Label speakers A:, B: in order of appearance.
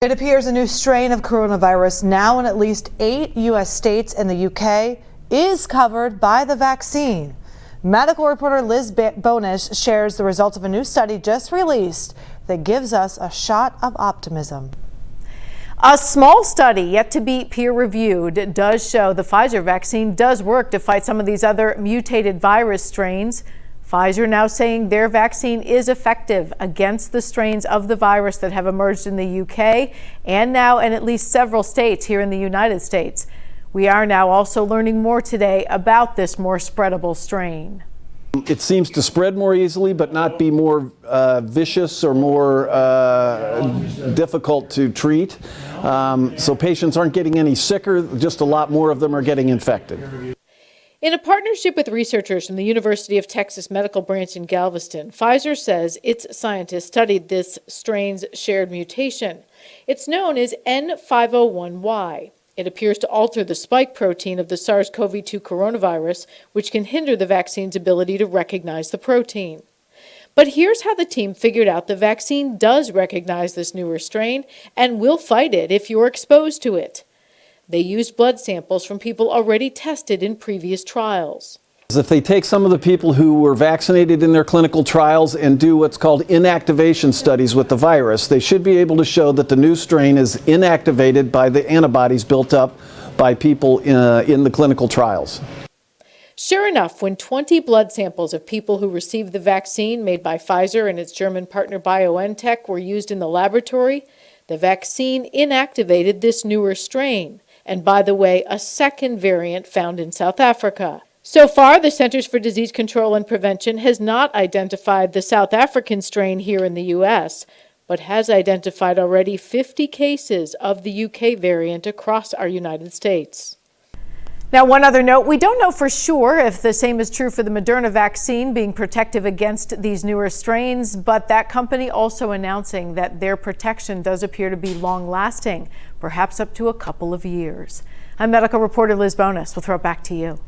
A: It appears a new strain of coronavirus now in at least 8 U.S. states and the U.K. is covered by the vaccine. Medical reporter Liz Bonish shares the results of a new study just released that gives us a shot of optimism.
B: A small study yet to be peer-reviewed does show the Pfizer vaccine does work to fight some of these other mutated virus strains. Pfizer now saying their vaccine is effective against the strains of the virus that have emerged in the UK and now in at least several states here in the United States. We are now also learning more today about this more spreadable strain.
C: It seems to spread more easily, but not be more vicious or more difficult to treat. So patients aren't getting any sicker, just a lot more of them are getting infected.
B: In a partnership with researchers from the University of Texas Medical Branch in Galveston, Pfizer says its scientists studied this strain's shared mutation. It's known as N501Y. It appears to alter the spike protein of the SARS-CoV-2 coronavirus, which can hinder the vaccine's ability to recognize the protein. But here's how the team figured out the vaccine does recognize this newer strain and will fight it if you're exposed to it. They used blood samples from people already tested in previous trials.
C: If they take some of the people who were vaccinated in their clinical trials and do what's called inactivation studies with the virus, they should be able to show that the new strain is inactivated by the antibodies built up by people in the clinical trials.
B: Sure enough, when 20 blood samples of people who received the vaccine made by Pfizer and its German partner BioNTech were used in the laboratory, the vaccine inactivated this newer strain. And by the way, a second variant found in South Africa. So far, the Centers for Disease Control and Prevention has not identified the South African strain here in the U.S., but has identified already 50 cases of the UK variant across our United States. Now, one other note, we don't know for sure if the same is true for the Moderna vaccine being protective against these newer strains, but that company also announcing that their protection does appear to be long-lasting, perhaps up to a couple of years. I'm medical reporter Liz Bonish. We'll throw it back to you.